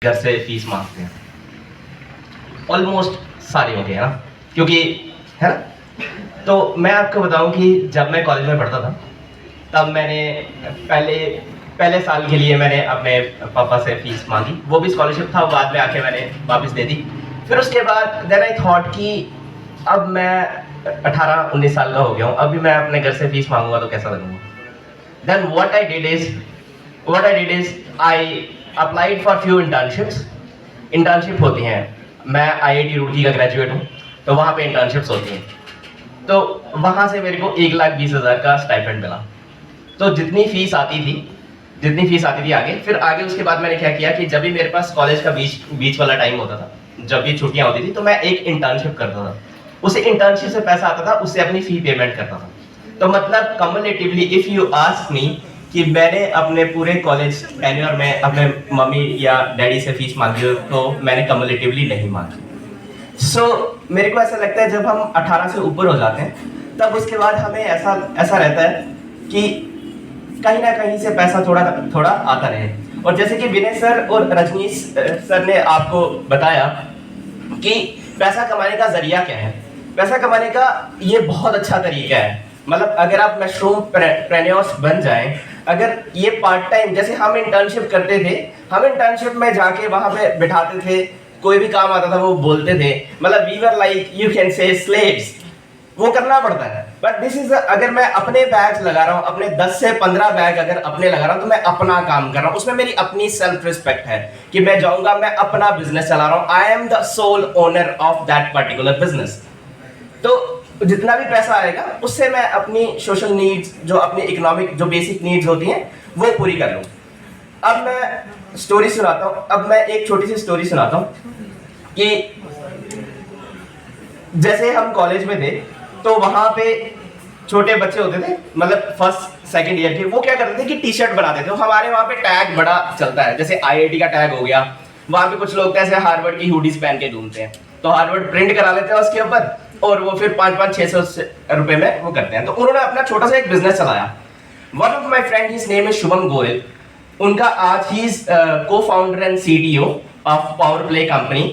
घर से फीस मांगते हैं, ऑलमोस्ट सारे होते हैं ना, क्योंकि है ना। तो मैं आपको बताऊं कि जब मैं कॉलेज में पढ़ता था तब मैंने पहले पहले साल के लिए मैंने अपने पापा से फीस मांगी, वो भी स्कॉलरशिप था, बाद में आके मैंने वापस दे दी। फिर उसके बाद देन आई थॉट कि अब मैं 18-19 साल का हो गया हूँ, अभी मैं अपने घर से फीस मांगूंगा तो कैसा लगूंगा। Then what I did is I applied for few internship होती हैं। मैं IIT रुड़की का ग्रेजुएट हूँ, तो वहाँ पे इंटर्नशिप्स होती हैं, तो वहाँ से मेरे को 1,20,000 का स्टाइपेंड मिला। तो जितनी फीस आती थी आगे, फिर आगे उसके बाद मैंने क्या किया कि जब भी मेरे पास कॉलेज का बीच वाला टाइम होता था, जब भी छुट्टियाँ होती थी, तो मैं एक इंटर्नशिप करता था। उसे इंटर्नशिप से पैसा आता था, उससे अपनी फी पेमेंट करता था। तो मतलब कम्युलेटिवली इफ यू आस्क मी कि मैंने अपने पूरे कॉलेज टेन्योर में अपने मम्मी या डैडी से फीस मांगी हो, तो मैंने कम्युलेटिवली नहीं मांगी। सो मेरे को ऐसा लगता है जब हम 18 से ऊपर हो जाते हैं तब उसके बाद हमें ऐसा रहता है कि कहीं ना कहीं से पैसा थोड़ा थोड़ा आता रहे। और जैसे कि विनय सर और रजनीश सर ने आपको बताया कि पैसा कमाने का जरिया क्या है। पैसा कमाने का ये बहुत अच्छा तरीका है, मतलब अगर आप मशरूम प्रेन्योर्स बन जाएं, अगर ये पार्ट टाइम, जैसे हम इंटर्नशिप करते थे, हम इंटर्नशिप में जाके वहां पे बिठाते थे, कोई भी काम आता था वो बोलते थे, मतलब we were like you can say slaves, वो करना पड़ता है। बट दिस इज, अगर मैं अपने बैग लगा रहा हूँ, अपने 10 से 15 बैग अगर अपने लगा रहा हूँ, तो मैं अपना काम कर रहा हूँ, उसमें मेरी अपनी सेल्फ रिस्पेक्ट है कि मैं जाऊंगा, मैं अपना बिजनेस चला रहा हूँ, I am the sole owner of that particular business. तो जितना भी पैसा आएगा उससे मैं अपनी सोशल नीड्स, जो अपनी इकोनॉमिक जो बेसिक नीड्स होती हैं, वो पूरी कर लूँ। अब मैं स्टोरी सुनाता हूँ, अब मैं एक छोटी सी स्टोरी सुनाता हूँ कि जैसे हम कॉलेज में थे तो वहां पे छोटे बच्चे होते थे, मतलब फर्स्ट सेकंड ईयर के, वो क्या करते थे कि टी शर्ट बनाते थे। हमारे वहां पे टैग बड़ा चलता है, जैसे IIT का टैग हो गया, वहां पे कुछ लोग ऐसे हार्वर्ड की हुडीज पहन के घूमते हैं, तो हार्वर्ड प्रिंट करा लेते हैं उसके ऊपर, और वो फिर 500-600 रुपए में वो करते हैं। तो उन्होंने अपना छोटा सा एक बिजनेस चलाया। One of my friend, his name is Shubham Goyal, उनका आज he is co-founder and CTO of Power Play company.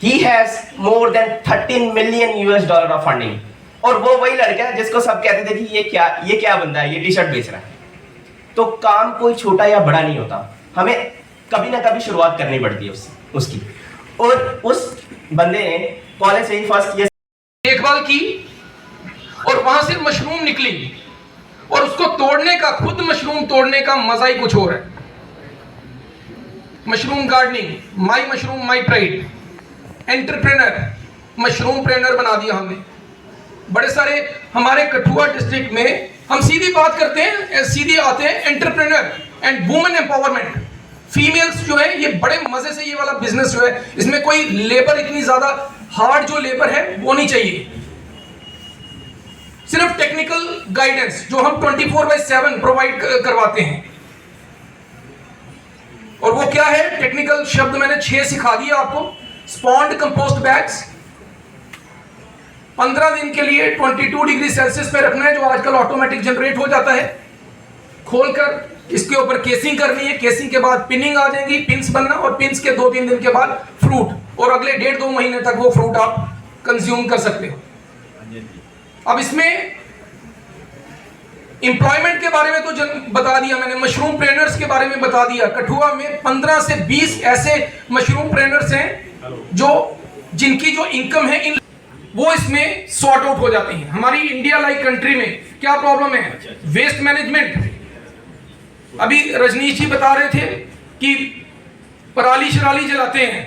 He has more than $13 million of funding. और वो वही लड़का है जिसको सब कहते थे कि ये क्या बंदा है, ये टी शर्ट बेच रहा है। तो काम कोई छोटा या बड़ा नहीं होता, हमें कभी ना कभी शुरुआत करनी पड़ती है उसकी। और उस बंदे ने कॉलेज से ही फर्स्ट ईयर देखभाल की और वहां से मशरूम निकली, और उसको तोड़ने का, खुद मशरूम तोड़ने का मजा ही कुछ और है। Mushroom gardening, my mushroom my pride, entrepreneur, mushroom preneur बना दिया हमने। बड़े सारे हमारे कठुआ डिस्ट्रिक्ट में हम सीधी बात करते हैं, सीधे आते हैं entrepreneur and women empowerment. Females जो है, ये बड़े मजे से ये वाला बिजनेस जो है, इसमें कोई लेबर, इतनी ज्यादा हार्ड जो लेबर है वो नहीं चाहिए, सिर्फ टेक्निकल गाइडेंस जो हम 24/7 प्रोवाइड करवाते हैं। और वो क्या है, टेक्निकल शब्द मैंने 6 सिखा दिया आपको। स्पॉन्ड कंपोस्ट बैग्स 15 दिन के लिए 22 डिग्री सेल्सियस पे रखना है, जो आजकल ऑटोमेटिक जनरेट हो जाता है। खोलकर इसके ऊपर केसिंग करनी है, केसिंग के बाद पिनिंग आ जाएंगी, पिंस बनना, और पिंस के 2-3 दिन के बाद फ्रूट, और अगले 1.5-2 महीने तक वो फ्रूट आप कंज्यूम कर सकते हो। अब इसमें एम्प्लॉयमेंट के बारे में तो बता दिया मैंने, मशरूम प्रेनर्स के बारे में बता दिया। कठुआ में 15 से 20 ऐसे मशरूम प्रेनर्स हैं जिनकी जो इनकम है वो इसमें सॉर्ट आउट हो जाती है। हमारी इंडिया लाइक कंट्री में क्या प्रॉब्लम है, वेस्ट मैनेजमेंट। अभी रजनीश जी बता रहे थे कि पराली शराली जलाते हैं,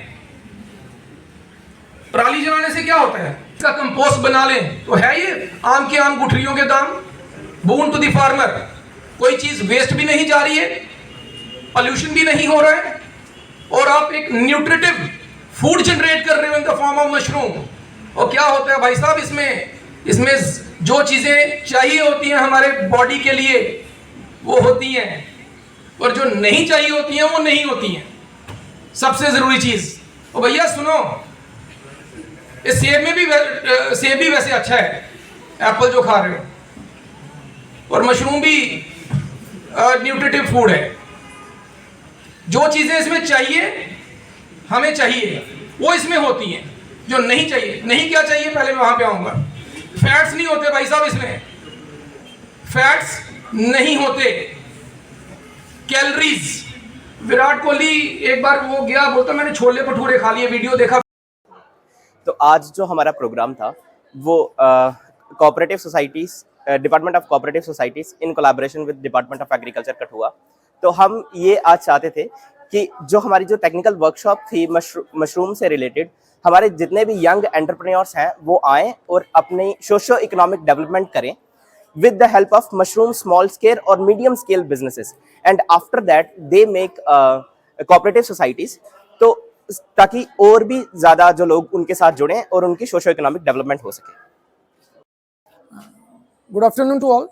पराली जलाने से क्या होता है, इसका कंपोस्ट बना लें तो है ये आम के आम गुठलियों के दाम, बोन टू द फार्मर। कोई चीज वेस्ट भी नहीं जा रही है, पॉल्यूशन भी नहीं हो रहा है, और आप एक न्यूट्रिटिव फूड जनरेट कर रहे हो in the form of mushroom. और क्या होता है भाई साहब, इसमें जो चीजें चाहिए होती हैं हमारे बॉडी के लिए वो होती हैं, और जो नहीं चाहिए होती हैं वो नहीं होती हैं। सबसे जरूरी चीज, और भैया सुनो, इस सेब भी वैसे अच्छा है, एप्पल जो खा रहे हो, और मशरूम भी न्यूट्रिटिव फूड है। जो चीजें इसमें चाहिए हमें चाहिए वो इसमें होती हैं, जो नहीं चाहिए। नहीं क्या चाहिए, पहले मैं वहां पे आऊंगा। फैट्स नहीं होते भाई साहब, इसमें फैट्स नहीं होते। कैलोरीज, विराट कोहली एक बार वो गया, बोलता मैंने छोले भटूरे खा लिए, वीडियो देखा। तो आज जो हमारा प्रोग्राम था वो cooperative societies, department of cooperative societies in collaboration with department of agriculture Kathua. तो हम ये आज चाहते थे कि जो हमारी जो टेक्निकल वर्कशॉप थी मशरूम से रिलेटेड, हमारे जितने भी यंग एंटरप्रेन्योर्स हैं वो आएँ और अपनी सोशो इकोनॉमिक डेवलपमेंट करें with the help of mushroom small scale or medium scale businesses, and after that they make cooperative societies, तो ताकि और भी ज़्यादा जो लोग उनके साथ जुड़ें और उनकी सोशो इकोनॉमिक डेवलपमेंट हो सके। Good afternoon to all.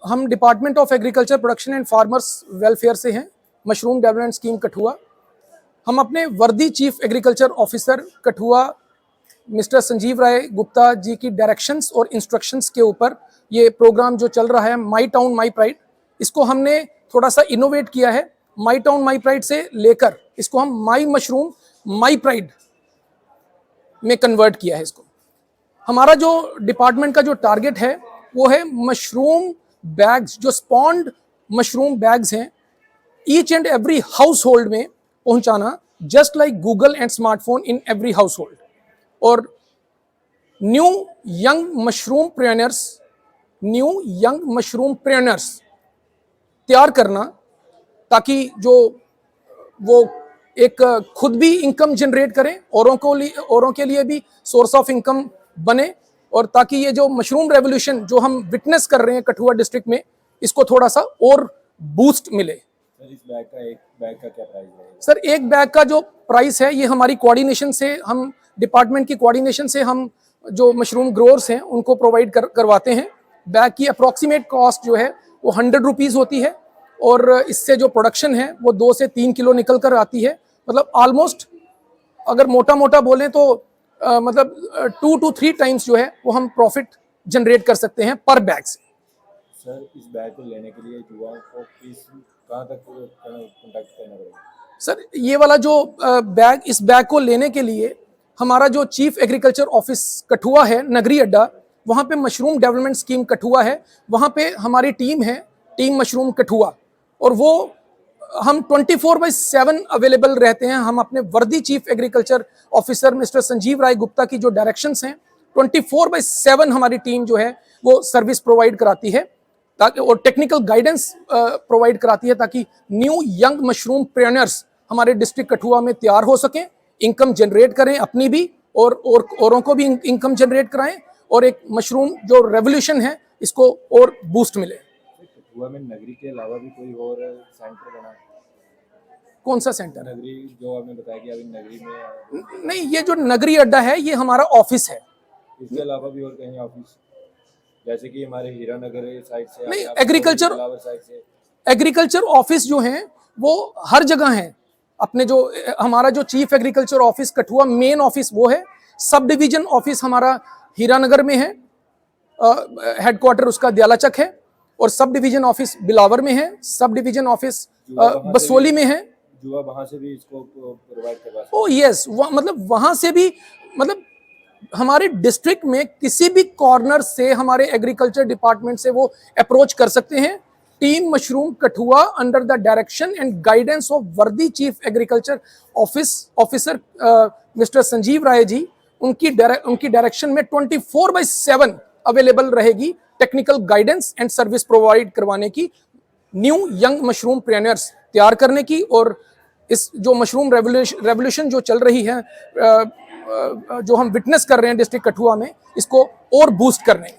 हम department of agriculture production and farmers welfare से हैं, मशरूम डेवलपमेंट स्कीम कठुआ। हम अपने worthy chief agriculture officer Kathua mister Sanjeev Rai Gupta ji की डायरेक्शंस और इंस्ट्रक्शंस के ऊपर ये प्रोग्राम जो चल रहा है माई टाउन माई प्राइड, इसको हमने थोड़ा सा इनोवेट किया है। माई टाउन माई प्राइड से लेकर इसको हम माई मशरूम माई प्राइड में कन्वर्ट किया है इसको। हमारा जो डिपार्टमेंट का जो टारगेट है वो है मशरूम बैग्स, जो स्पॉन्ड मशरूम बैग्स हैं, each and every house hold में पहुंचाना, just like Google and smartphone in every house hold. और न्यू यंग मशरूम प्रेन्योर्स तैयार करना, ताकि जो वो एक खुद भी इनकम जनरेट करें, औरों के लिए भी सोर्स ऑफ इनकम बने, और ताकि ये जो मशरूम रेवोल्यूशन जो हम विटनेस कर रहे हैं कठुआ डिस्ट्रिक्ट में, इसको थोड़ा सा और बूस्ट मिले। सर, इस बैग का क्या प्राइस है? सर, एक बैग का जो प्राइस है, ये हमारी कोऑर्डिनेशन से, हम डिपार्टमेंट की कोऑर्डिनेशन से हम जो मशरूम ग्रोअर्स हैं उनको प्रोवाइड करवाते हैं। बैग की अप्रॉक्सीमेट कॉस्ट जो है वो 100 रुपीज़ होती है, और इससे जो प्रोडक्शन है वो 2 से 3 किलो निकल कर आती है। मतलब ऑलमोस्ट अगर मोटा मोटा बोलें तो मतलब 2 to 3 टाइम्स जो है वो हम प्रॉफिट जनरेट कर सकते हैं पर बैग से। सर, इस बैग को लेने के लिए युवाओं को कहाँ तक कॉन्टैक्ट करना पड़ेगा? सर, ये वाला जो बैग, इस बैग को लेने के लिए हमारा जो चीफ एग्रीकल्चर ऑफिस कठुआ है, नगरी अड्डा, वहाँ पे मशरूम डेवलपमेंट स्कीम कठुआ है, वहाँ पे हमारी टीम है, टीम मशरूम कठुआ, और वो हम 24/7 अवेलेबल रहते हैं। हम अपने worthy chief agriculture officer mister Sanjeev Rai Gupta की जो डायरेक्शंस हैं, 24/7 हमारी टीम जो है वो सर्विस प्रोवाइड कराती है, ताकि, और टेक्निकल गाइडेंस प्रोवाइड कराती है, ताकि न्यू यंग मशरूम प्रेन्योर्स हमारे डिस्ट्रिक्ट कठुआ में तैयार हो सकें, इनकम जनरेट करें अपनी भी, और औरों को भी इनकम जनरेट कराएं, और एक मशरूम जो रेवोल्यूशन है इसको और बूस्ट मिले। कठुआ में नगरी के अलावा भी कोई और सेंटर बना है? कौन सा सेंटर? नगरी जो आपने बताया कि अभी नगरी में नहीं, ये जो नगरी अड्डा है ये हमारा ऑफिस है। इसके अलावा भी और कहीं ऑफिस, जैसे कि हमारे हीरानगर साइड से? नहीं, एग्रीकल्चर ऑफिस जो हैं वो हर जगह हैं। अपने जो हमारा जो chief agriculture office Kathua main office वो है, सब डिवीजन ऑफिस हमारा हीरानगर में है, हेडक्वार्टर उसका दयालाचक है, और सब डिवीजन ऑफिस बिलावर में है, सब डिवीजन ऑफिस बसोली में है। जुआ वहां से भी इसको प्रोवाइड करवा? ओ यस, मतलब वहां से भी, मतलब हमारे डिस्ट्रिक्ट में किसी भी कॉर्नर से हमारे एग्रीकल्चर डिपार्टमेंट से वो अप्रोच कर सकते हैं। Team mushroom Kathua under the direction and guidance of worthy chief agriculture officer mister Sanjeev Rai ji, उनकी डायरेक्शन में 24/7 अवेलेबल रहेगी technical guidance and service provide करवाने की, न्यू यंग मशरूम प्रेन्योर्स तैयार करने की, और इस जो मशरूम रेवोल्यूशन जो चल रही है, जो हम विटनेस कर रहे हैं डिस्ट्रिक्ट कठुआ में, इसको और बूस्ट करने।